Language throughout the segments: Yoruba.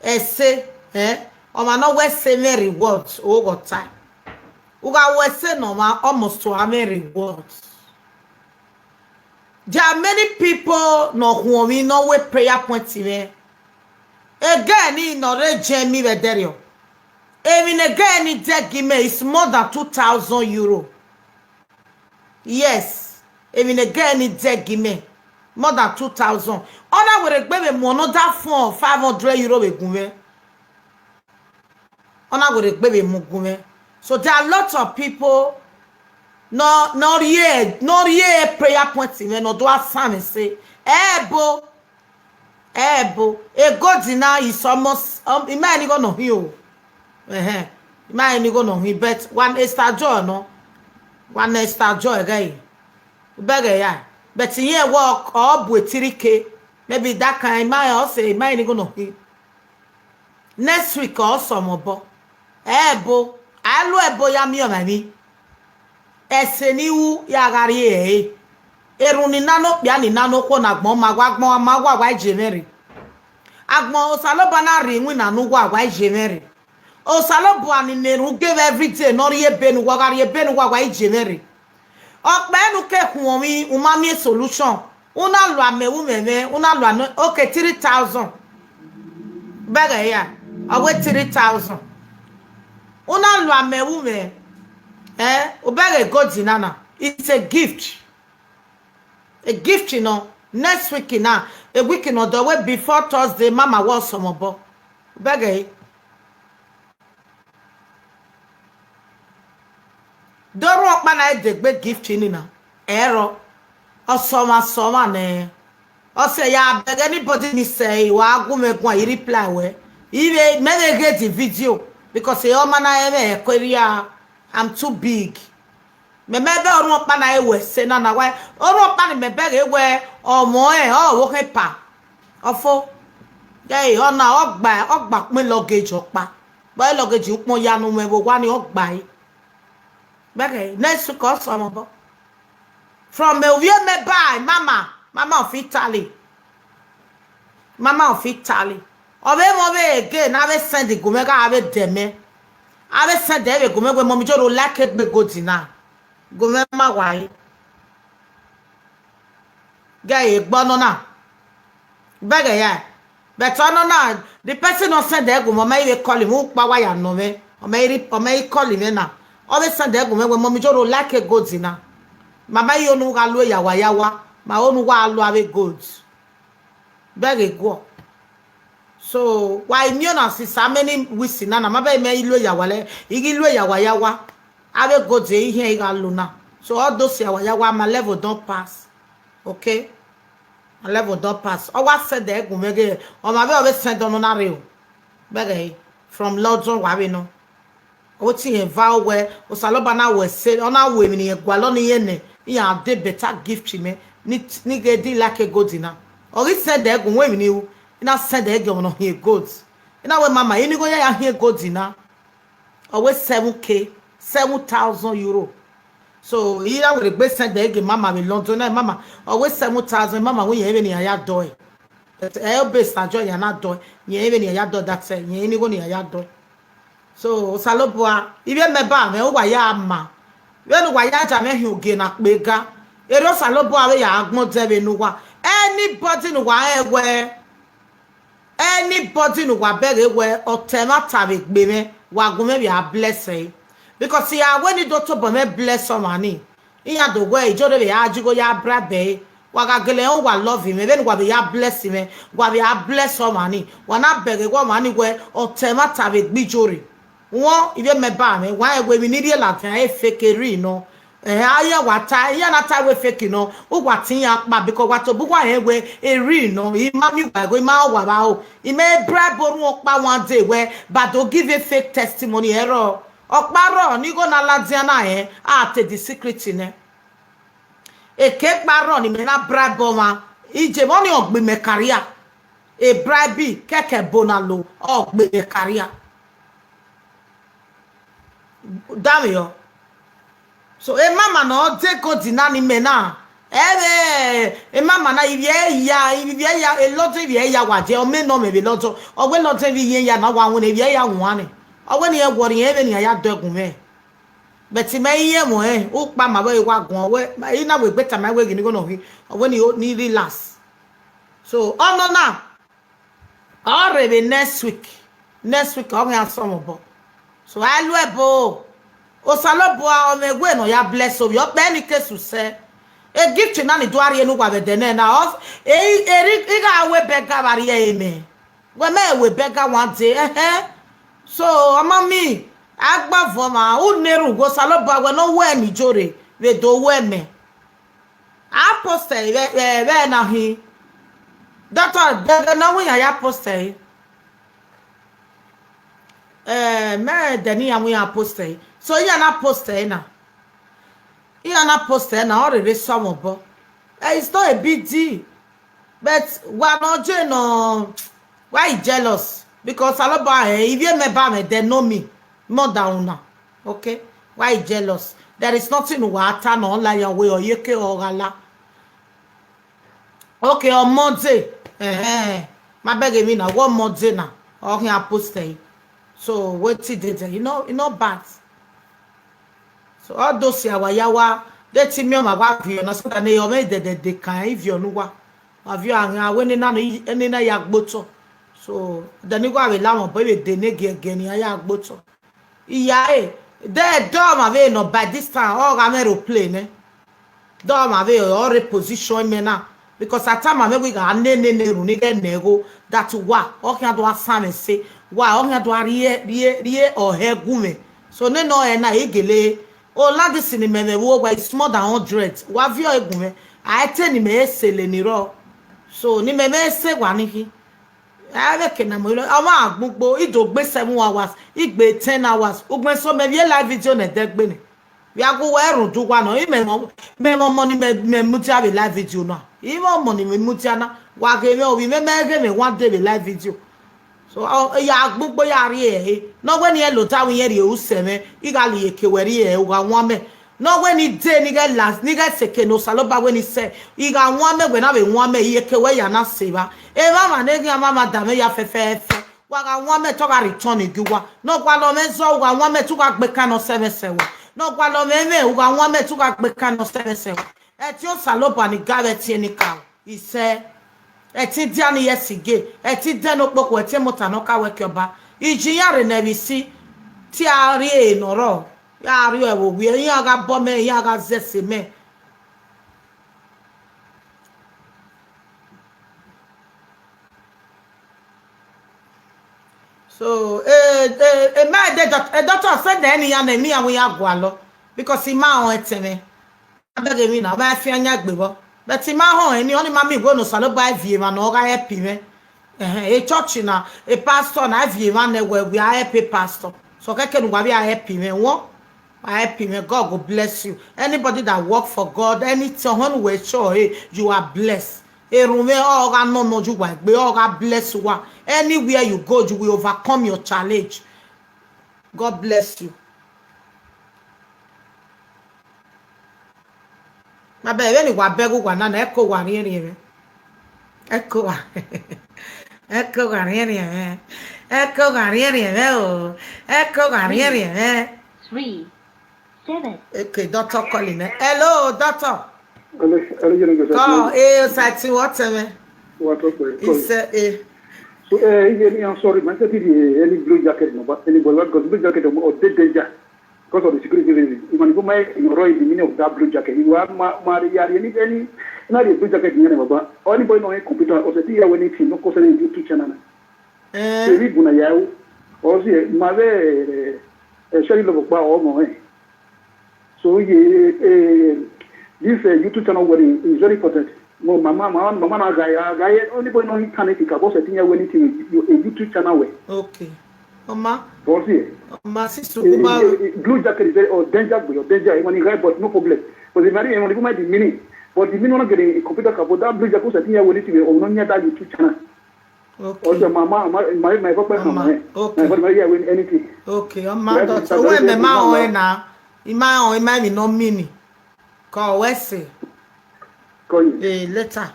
ese o ma no we say me rewards o go time uga we say no ma almost to am rewards. There are many people no who we no we prayer point me again in no re jemi we derio even again in give me is more than 2,000 euro. Yes, even again in give me more than 2,000. Other will be more that for 500 euro we gume. Other will be mugume. So there are lots of people not here prayer points in no do a say ebo a god now is almost it might go no heal. It might go no heal, but one Esther joy no one Esther joy guy. Beggar ya. But here walk up with 3K. Maybe that kind might also might go no heal. Next week also mobo. Ebo alu ebo ya mi omani. Eseniwu ya gari eruni nano bia ni nano ko na gbon magwa ijemeri agbon osaloba na ri nwi na nu gwa ijemeri osalobo ani neru give every day no ri ebenu gwa ijemeri okpe enu ke kun mi umami solution una lo amewu meme una lo okay 3,000 bega ya awe 3,000 una lo amewu me obere go dinana. It's a gift. A gift, you know. Next week now, a week in the way before Thursday, Mama was some more. Obere. Don't rock man I the big gift in now. Error. Or summer ne. Or say ya beg anybody ni say wa go make one reply we. Even maybe get the video because say oh man I query. I'm too big. Me mebe oru pa na ewe se na na wa oru pa ni mebe ewe omo wo ke pa ofo ye ona ogba pin luggage opa boy luggage upon yanu me wo wa ni ogba yi bege next week also mo bo from me we me buy mama of Italy obe mo be again na be send go me ga be deme ave said there go me we mommy joro like it be go dina go me ma wai guy gbono na bega ya but no na the person no send there go mama e call him who pa wire no me o me call him na ave said there go me we mommy joro like it go dina mama yo no ga lo yawa ma onu wa lo ave gold bega go. So why me na see so many wisi na mabe me ilo yawale igi ilo yawa ave go dey here iga luna. So all those yawa my level don't pass. Okay, my level don't pass. O wa said there go mege o ma be o be send on na re o bege from London wa we no o ti en vow we o saloba na we say ona we mi ni egwalo ni ye ne ya de better gift me ni get di like a good dinner o ri said there go we mi ni o ina send the girl no here goods ina we mama you go ya here goods ina always 7K 7,000 euro. So ira we be send the girl mama we London mama always 7,000 mama we even ya do e base na joy ya na do ye even ya do that say ye ni go ni ya do. So salobua ibe me ba me o wa ya ma we no wa ya ja me hu ge na pega ero salobua we ya agbon debe no wa anybody no wa ewe anybody no wa bere we otemata be gbe me wa go me be a blessing because ya when it to bo me bless somani iya do we ijo de be ajigo ya brabe wa ga gele on wa love him even wa be ya bless him wa be ya bless somani wa na bere go mani we otemata be gbijori won ibe me ba me wa we mi ni la tan e fekeri no aya wata ya na ta we fake no o watin ya pa because wato bu wa we eri no I ma mi wa go ma wa ba o I me brabo run pa one day we but to give a fake testimony error oparo ni go na ladiana a te the secret ne e ke paro ni me na brabo ma ije mo ni ogbe me career e bribe keke bonalo ogbe me career damn yo. So a mama no take go dinani mena e mama na ivie ya e loto ivie ya waje o me no me be loto o we loto ivie ya na wa won ivie ya won o we ni e gwori e be ni ya dogun me but me iye mo o pa ma we wa gun we ina we gbeta ma we gini go no wi o we ni relax so no na already next week o ya some bo so alu ebo o salobo o megwe no ya bless o yo pe ni kesu se e gift na ni duari enu gwa bedene na of e ga we bega bari eme we me we bega one day so amami agba voma u neru go salobo we no we ni jore we do we me apostle we na hi doctor bega na we ya apostle me deni ya we apostle so ya na apostle na already some of it's not a big deal. But we're not no why jealous? Because if you me they know me more than now. Okay? Why jealous? There is nothing water no like your way or yeke or gala. Okay, on Monday. My beg me now one Monday now. Or here post. So what it did, you know bad. So all those yawa they tell me my wife you na so that they made the kan if you know wa avio an when na eni na ya gboto so the ni wa we lawon boy we de nege again ya gboto iya they do ma we no by this time all am aeroplane do ma we all reposition me na because at time ma we ga ne ru ni get nego that wa o kan do asame say wa o kan do rie o hegume so ne no e na egele o ladi sinimeme wo it's more than 100 wa vio egunme a teni me esele ni ro so ni me se wa nihi a ke na mo awon agbugbo idogbe 7 hours igbe 10 hours ugbe so me vie live video na degbe ni we ago wa erun du wa no me mo ni me muti ave live video na even money me muti na wa ge me o bi me one day live video so ya agbugbo ya ri no we ni e lo tawo yen ri o seme igali ekeweri e wa won me no we ni de ni get last ni get seke no saloba we ni se iga won me we na we won me ekewe ya na seba e mama ne gi mama da me ya fefe wa ga won me to ga return iguwa no kwa lo me so wa won me tu ga gbe kan no semesewa no kwa lo me wa won me tu ga gbe kan no semesewa e ti o saloba ni gabe ti ni ka ise eti diani yesige eti deno poko eti motano ka wekyoba ijiyare na bisi ti ari enoro ya ari ewo wi yin aga bo me yin aga zese me so ma de doctor said that any yan emi awon ya gwa lo because ma on eteme abege mi na ba fi anya gbebo but ma ho eni oni ma mi go no salo ba vie ma no ga help me a church na a pastor na vie ma na we are happy pastor so keke no be help me won help me God go bless you anybody that work for God anything when we show you are blessed erume o ga no no ju wa gbe o ga bless wa anywhere you go you will overcome your challenge God bless you. Ma bebe ni wa begu wa na eko wa ri ri eko wa eko wa ri ri eko wa ri ri o eko wa ri ri 3 7 okay doctor calling me hello doctor Hello, Sait what me what okay so I'm sorry man say any blue jacket no but any blue jacket or dead danger because of the security reason. Even go my roy the meaning of that blue jacket. You have any not the blue jacket in but only boy no computer or the when it's no cause any YouTube channel. We buna yao or see my shari love ba o mo so this YouTube channel is very important. No mama na guy only boy no can it because when it's a YouTube channel way. Okay. Oma. Ma sister, blue jacket is very danger, when you guys but no problem. But the very when you might be meaning, but the meaning not getting a computer about that blue jacket that when it will not near that YouTube channel. Okay. Also, mama, my papa, okay. But Maria win anything. Okay, so when the man na, ima no meaning. Call Wesley. Later.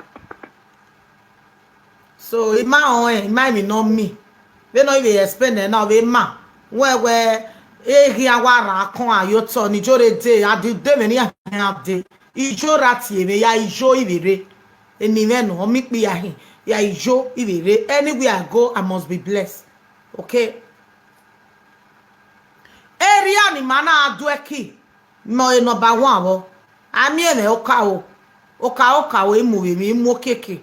So it might be not me. We not even explain it now. We ma where here wara kon ayoto ni jore day ade many ade ijo rati me ya ijo ibere eniwe no mi pe ya ijo ibere anywhere I go I must be blessed. Okay. Area ni mana adu eki mo number 1 wo ami eme oka o emu mi mu keke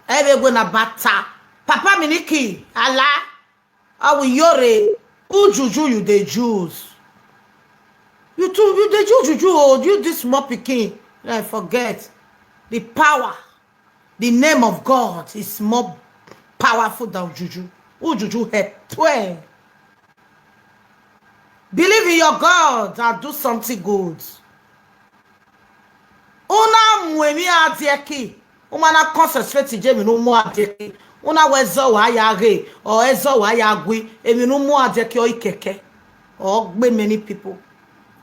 ebe go na bata papa miniki ala awu yore ujuju you the Jews you the juju oh you this small pikin I forget the power the name of God is more powerful than juju ujuju head 12 believe in your God and do something good una mwemi adieki umana concentrate je mi no mu adieki una wezo wa ya re or ezo wa ya gwi emi no mu adieki o ikeke or gbe many people.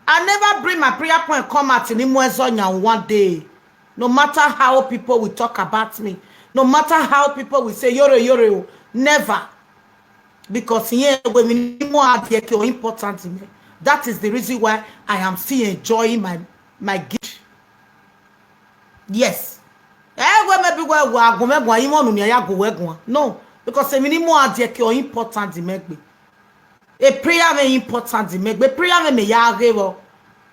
I never bring my prayer point come out in mu ezo nya one day, no matter how people will talk about me, no matter how people will say yore never, because here when mi mu adieki o important in me. That is the reason why I am still enjoying my gift. Yes. No, because a minimum adeke or important megbe. A prayer very important megbe. Prayer me ya.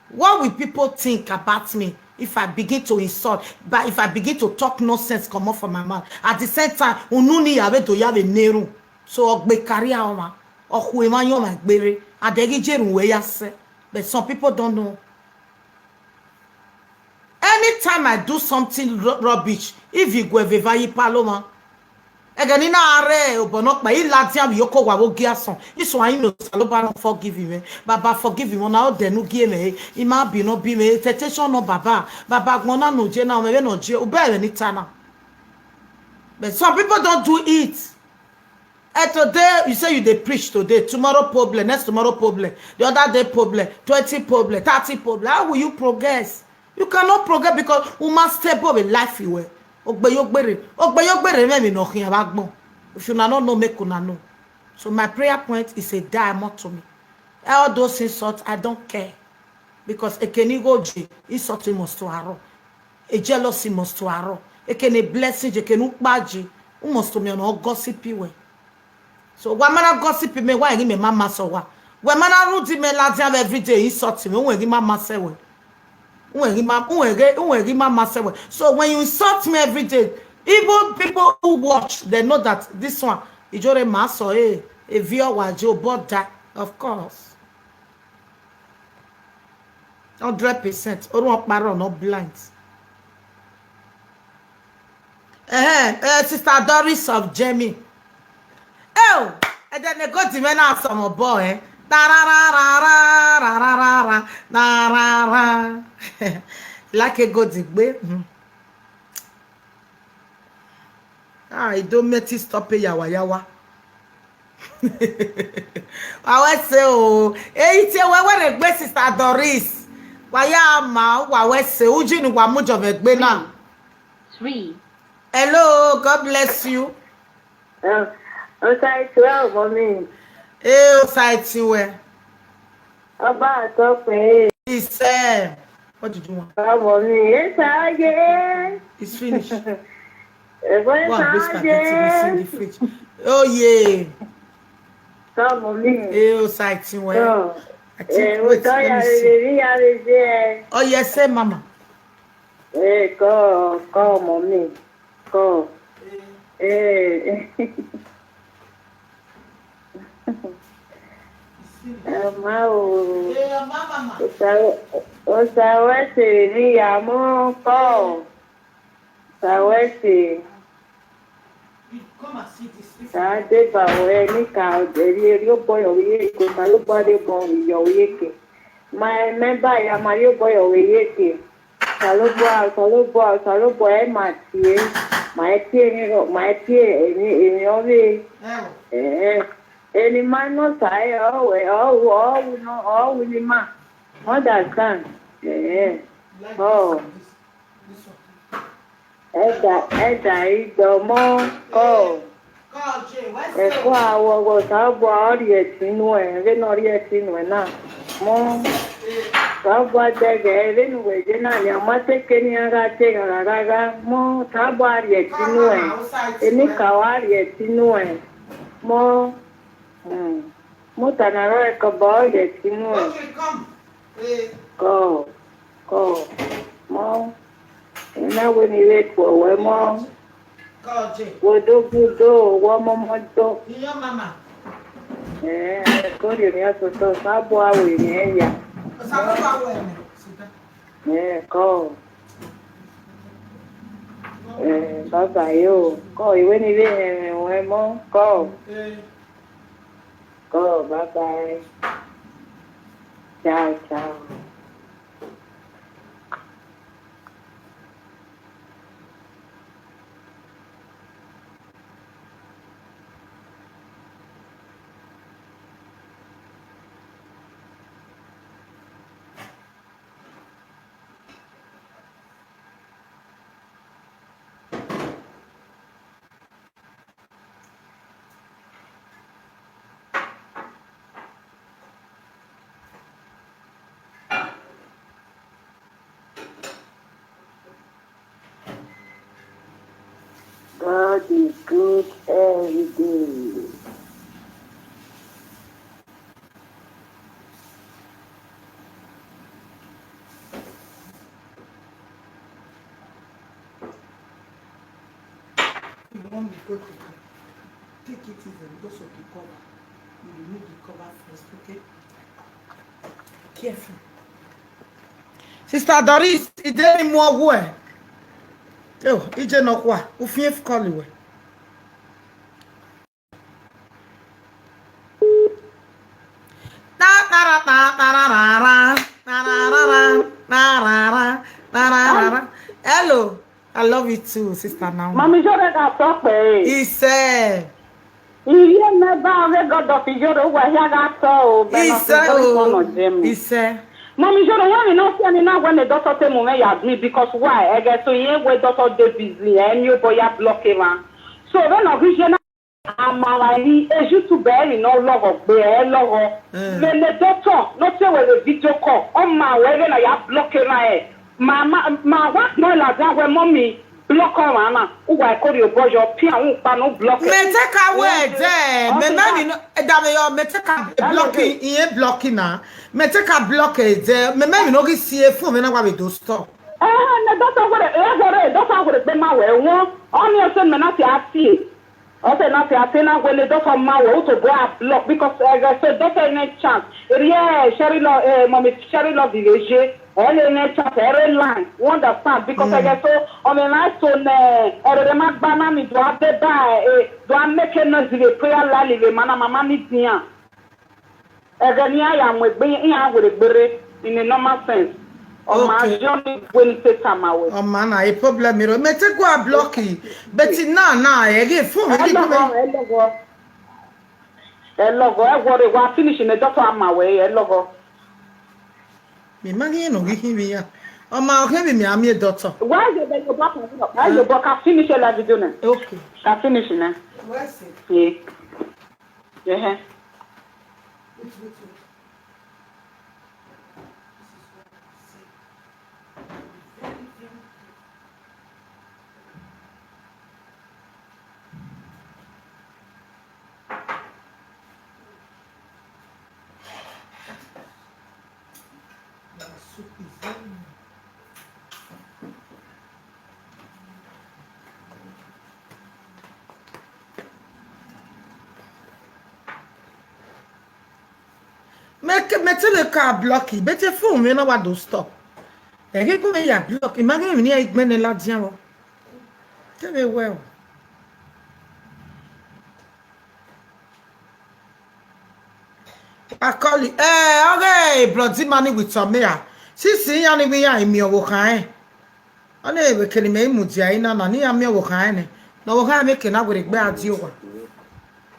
What will people think about me if I begin to insult, but if I begin to talk nonsense come off from my mouth? At the same time, ununi yabe to yabe neru. So ogbe career oma. Okwe manyo magbere. Adegi jeru we yase. But some people don't know. Anytime I do something rubbish, if you go vevayi paloma, again in are obonok ba ilatiam yoko wa wo giason. Iso ayin no saloba no forgive me. Baba forgive me na o denu gie me. Ima bi no bi me temptation no baba. Baba gbona no je na me no je obere ni tana. But some people don't do it. And today you say you dey preach today, tomorrow problem, next tomorrow problem, the other day problem, 20 problem, 30 problem. How will you progress? You cannot progress because you must step up in life you were. Me no hin. If you not know, make una know. So my prayer point is a diamond to me. All those insults, I don't care. Because a kenigo je, insulting must to arrow. A jealousy must to arrow. A can a blessing, a can ukbaji, must to me on all gossipy way. So when man gossip me, why me mama so wa? When man root me ladiam every day, insulting me, when mama say we. So when you insult me every day, even people who watch, they know that this one is just a mass or a viewer was your border, of course. 100%. Or not blind. Sister Doris of Jamie. Oh, and then they got to men out some boy. Like a good way. I don't make it stop yawa. I will say, oh, hey, where the sister Doris? Why ma? Why say, Ujin Wamuj of it, Bena? 3. Hello, God bless you. Sait, well, mommy. Sait, where? About okay. He what did you want? Mommy, yes, again. It's finished. What's in the fridge? Oh, yeah. Come, mommy. Sait, where? I think, wait, let me see. Oh, yes, sir, mama. Go, mommy. Go. Sawese ni amo ko. Sawese. Come and see this. Sade ba we ni ka eri yo boy oye ko ma lo ba de bon yo oye ke. My member ya ma yo boy oye ke. Salo bo e ma tie. My tie ni owe. Any man no say no ni ma. Understand? Oh. Eda idomo ko. Eko awo go tabo ori etinu re no ri etinu na. Mo tabo dege re nu we je na ni amate keni aga te gara mo tabo ori etinu eni kawari etinu mo mo tanaro e ko bo ori etinu ko mo ina we ni re ko we mo Wodo, womomodo. Iyo mama. Kori ni asoto sabo awe ni eya. Sabo awe ni. Ko. Baba yo. Ko iwe ni le we mo. Ko. Ko, bye bye. Ciao, ciao. God is good every day. You want me to go to take it easy because of the cover. You remove the cover first, okay? Careful. Sister Doris, is there any more way? Oh, it's not what? Who feels calling way? Hello, I love you too, Sister Now. Mami jore ka tope. He said. Iye me ba we God of jore wa ya ga to. He said. Mami jore wa mi no see ni na when the doctor tell me ya admit because why? I get so yen we doctor dey busy and you boy ya block him. So when of vision amara ni eju to bury no love of be love. Le doctor no say we the video call. On ma we na ya block him Mama, what no la that when mommy block on Anna, who I call your boy your pin and no block. Me take away there. Me mami no dame me take a blocking, he blocking na. Me take a block there. Me mami no gi see phone me na wa be do stop. Na doctor go be ma we won. On your son me na ti ati. O say na ti ati na when the doctor ma we to go block because I say doctor any chance. Yeah, mommy Sherry love village. Every line, understand because I get so on the night so the mark banana do have the buy do I make a prayer lally the man mama need me. Again, I am with being here with a beret in a normal sense. On my journey when it takes time away. Oh man, I problem me take go a blocky. But now again phone Hello, I want to finish in the doctor on my way. Hello. Me money no give him here. Oh ma okay me am a doctor. Why you beg your back? Why you back can finish la video na? Okay. Can finish na. Where's it? Yeah. Wait. Me tell the car blocky. Bet your phone me no wa do stop. E ke ko me ya block. Imagine me ni igbe la dian wo. Tell me well. I call it. Okay, bloody money with some here. See ya ni we ya mi owo kan. Ole we kele me mu dia ina na ni ya mi owo kan ni. No wo kan me ke na we gbe adi o.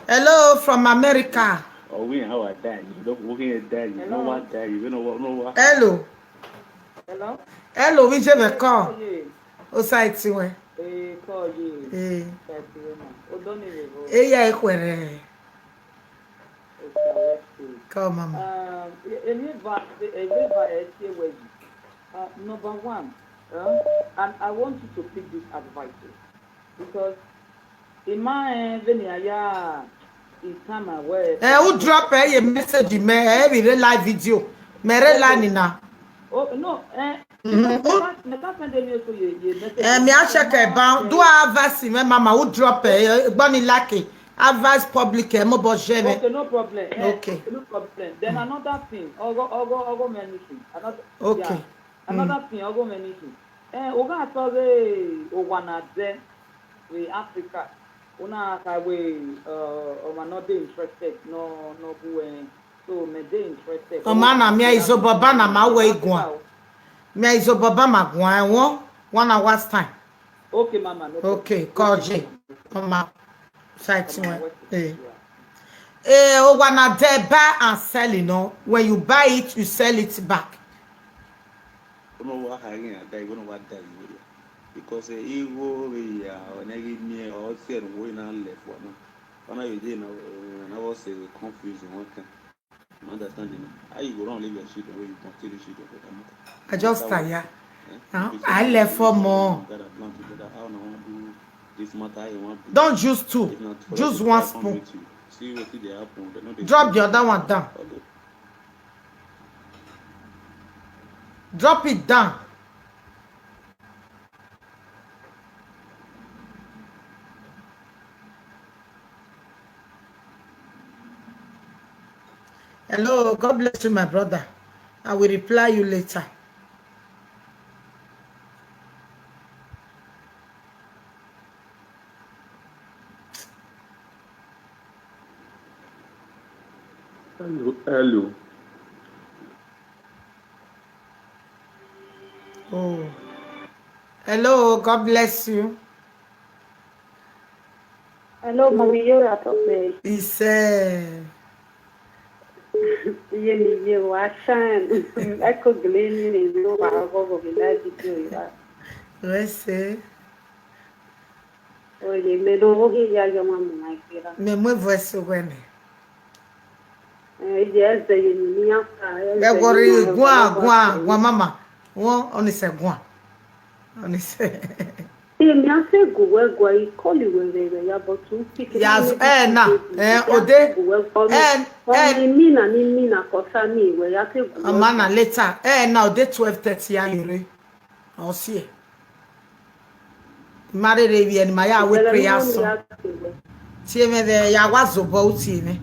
Hello from America. Oh, we how I die. You don't walk in die. You know what die. You know what? Hello. Hello. Hello, we je me call. O Sait we. Call you. That's the one. Oh, don't even go. Eya ekwere. Okay, let's see. Come mama. Number one, and I want you to pick this advice because in my venue, it's time I wear. Who drop a message me every live video. Mere line. Oh no, Me a check about do advice me mama who drop gbani lucky advice public mo bo share me. Okay, no problem. Okay. No problem. Then another thing, ogo anything. Okay. Yeah. Another thing, ogo anything. Oga atore owana de we Africa. Una ka we o not be interested. No go so me dey interested. O mana me izoboba na ma we igwan. Me izoboba magwan won 1 hour's time. Okay, mama. No problem. Okay, call J. Mama. Sait we. O wanna there buy and sell, you know. When you buy it, you sell it back. I don't know what hanging at that, what that because he go when I give me or said going on left one. When I did I was confused one thing. Understanding. How you go on leave your shit away, you continue shit over. I just tired. I left for more. Don't use 2. Just 1 spoon. See what they happen. Drop the other one down. Drop it down. Hello, God bless you, my brother. I will reply you later. Hello. Oh. Hello, God bless you. Hello, mommy, you're at okay. He said, You watching. I could glean in you. I go to the let's say, oh, you made over here, your mom, my dear. me muevo eso, bueno. Yes, you Me worry, gua, mama. One, only say gua. Only say. me I say go you call you when they were about to pick it. Yes, na, ode. Mina, kosa me, where I say go. Amana later. Now de 12:30 ayure. I'll see. Mare revi and my we prayer song. See me there, ya was about me.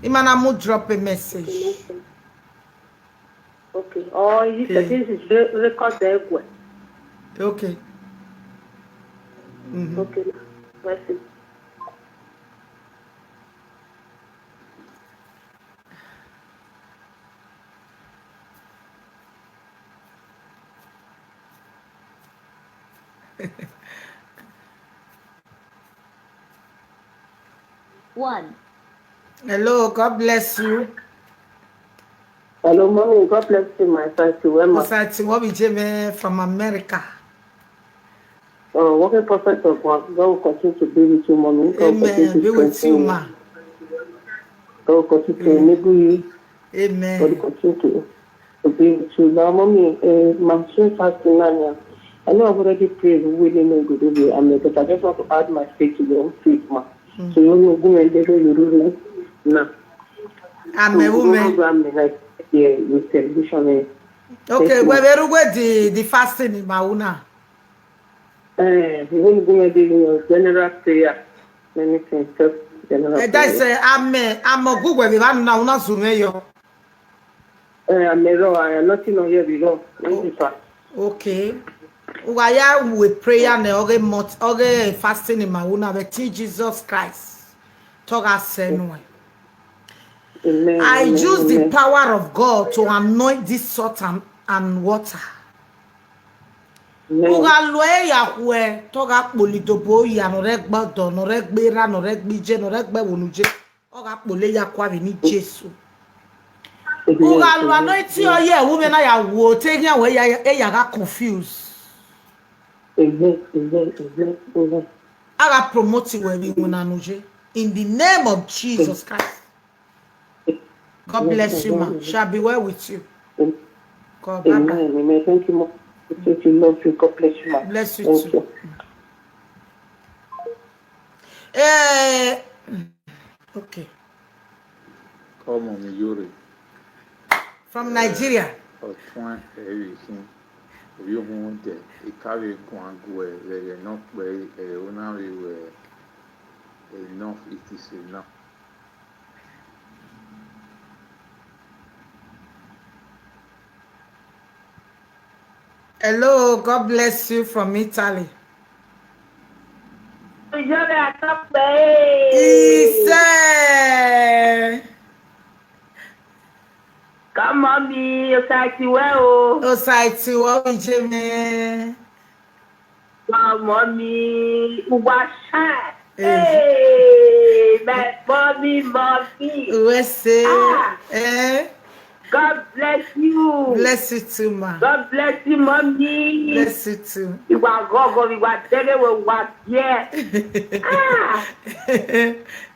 Imana mu drop a message. Okay. Oh, you said this is record the egg. Okay. Okay. Let's see. One. Hello, God bless you. Hello, mommy. God bless you, my son. Sait, what we came from America. Working prophet of God, God will continue to be with you, mommy. Amen. Be with you, ma. God will continue to enable you. Amen. God will continue to be with you. Now, mommy, my soul fasting now. I know I've already prayed willing and good over Amen, but I just want to add my faith to your own faith, ma. So you will go and do your now. Amen, woman. Like, yeah, with television. Okay, where the fasting in Mauna? You won't go and do your general prayer. Many things, just general prayer. That's I'm a good way. I'm not so mayor. I'm nothing on here below. Okay. Why we prayer and okay fasting in Mauna, but Jesus Christ. Talk us anyway. Amen. I use the power of God to anoint this salt and water. Uga loe ya kwe toga polidobo ya no regba do no regbera no regbije no regbe wonuje oga pole ya kwa bi ni Jesu. Uga lo anointi oye woman na ya wo te yan we ya ga confused. Amen. I promote you where we want in the name of Jesus Christ. God bless you, ma. Shall be well with you. God, bye bye. Amen. Thank you, Mom. Thank you, love you. God bless you, ma. Bless you Thank too. Okay. Come on, Yuri. From Nigeria. You want the carry one where they are not where only were enough, it is enough. Hello, God bless you from Italy. Ise. Come on, me, you Sait, well. Oh, Sait, what is it? Come on, me, Wahala. Hey, my mommy. USA. God bless you. Bless you too, ma. God bless you, mommy. Bless you too. You are God, you are dead, you are here.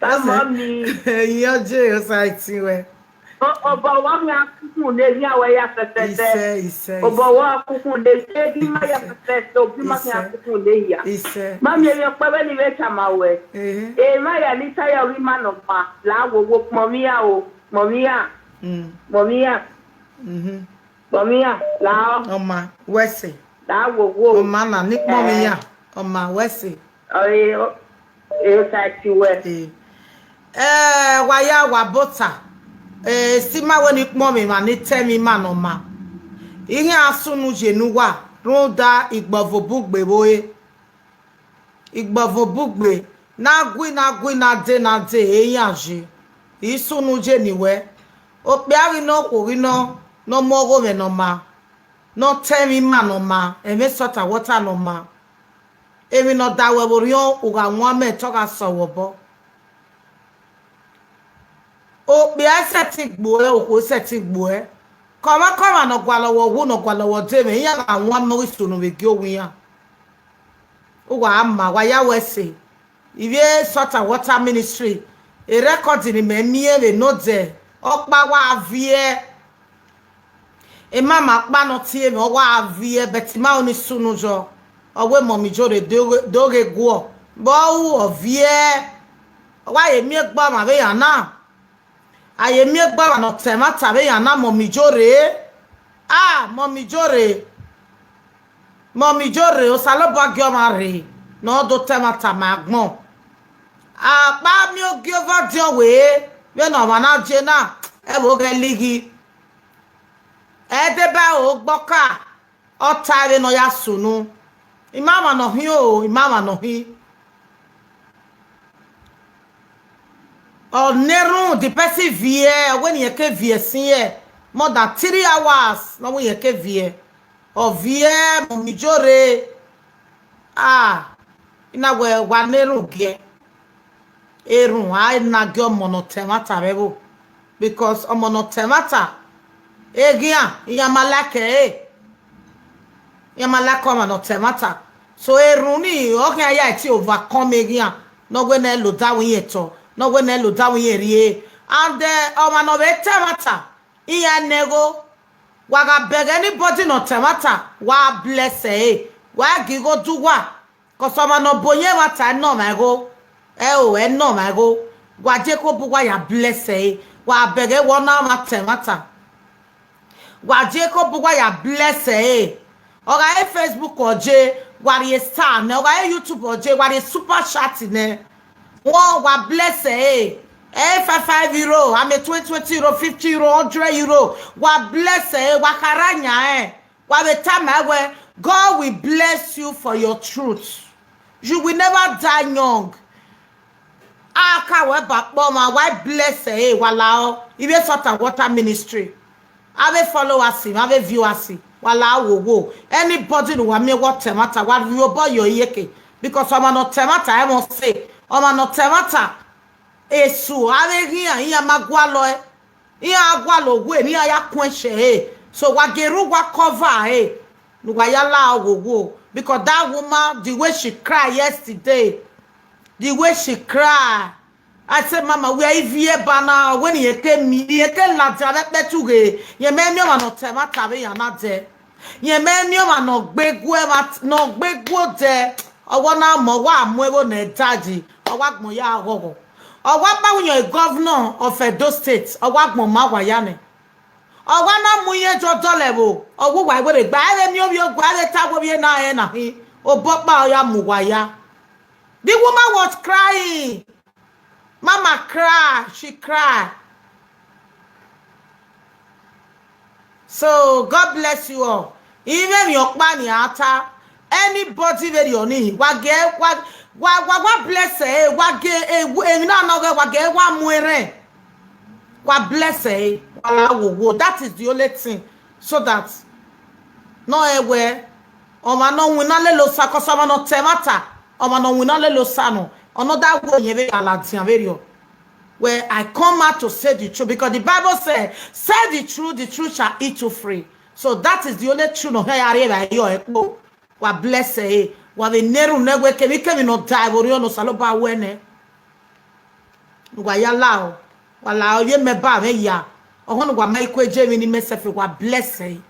Come on, me. You're jail, Sait, well. Obo wa mi akukun le ni awe ya fefefe. Ise. Obo wa akukun le se bi ma ya fefefe obi ma mi akukun le ya. Ma mi eyan pe we ni we chamawe. Ma ya ni taya ori ma no pa la wo momiya o. Momiya. Momiya la. Oma, wese. La wo. Oma na ni momiya. Oma wese. Sait we. Waya wabota. Sima weni kmomi ma ni temi ma no ma. Ihe asunu jenu wa ronda igbovobugbe boye. Igbovobugbe na gwi na de eyan je. Isunu je niwe. Ope ari no kori no mogo me no ma. No temi ma no ma. Eme sota water no ma. Emi no dawe borion uga nwame toka sowobo. O bi setting gbo e o ko setting gbo e koma no gwalowo de me ya anwa mo isunu we gi ohun ya o wa ama wa ya wese ibe sort of water ministry e recording me mie we no de opa wa avie e mama pa no tie me o wa avie betima oni sunu jo owe momi jo re doge guo bo o vie wa ye mi gba ma be ya na aye mi gba no temata be ya na momi jore momi jore o salobo agyo ma re no do temata ma gbon pa mi o gi over dion we no ma na je na e bo ge ligi e de ba o gboka o tare no ya sunu imama no hi or neru the person vie when you ke vie sin more than 3 hours no when you ke vie or vie mo mijore ina we wa neru ge erun na ge omono temata bebo because omono temata egia yamalake omono temata so erun ni o kan aya ti overcome egia no we na lo da won yeto no we na lo da won yerie and omano be temata iya nego waga beg anybody no temata wa bless wa gigo duwa cause omano boye mata no my go no my go wa je ko bu wa ya bless wa beg won na matemata wa je ko bu wa ya bless oga Facebook oje wa ye star ne oga YouTube oje wa ye super chat ne won wa bless €5 I'm a 20 euro, 50 euro, 100 euro. Wa bless wa karanya wa be time God will bless you for your truth. You will never die young. Aka we bakpo ma why bless wala ibe sort of water ministry. Ave followers, ave viewers. Wala wo anybody who want me what temata what you boy your yeke because I'm not temata I must say I'm not temata esu ave here magwalo agwalo we ni aya kwenche so wa geru wa cover nu wa yala wo because that woman, the way she cried yesterday, the way she cried, I said, Mama, we are here now. When you came, you came not to let you go. You may know no temata, you are not there. You may know no big word, no big word there. Or one arm or one more than daddy, or what more ya go. Or what about when you're a governor of Edo State, or what more Mawayane. Or one arm when you're level, or who I would buy them your grad top of your nine, or Boba ya Muwaya. The woman was crying. Mama cried. She cried. So God bless you all. Even your money ata anybody very on it. What bless her? What get what muere? What bless her? That is the only thing. So that no anywhere. No we not let lo sakosama no temata. No we not let lo sano. Another way you very where I come out to say the truth, because the Bible says, say the truth shall eat you free. So that is the only truth. No, what bless you. What we never can we not die. We no saloba wene. What ya lao. What lao ye me ba me ya. Oh, what make we Jamie me say what bless you.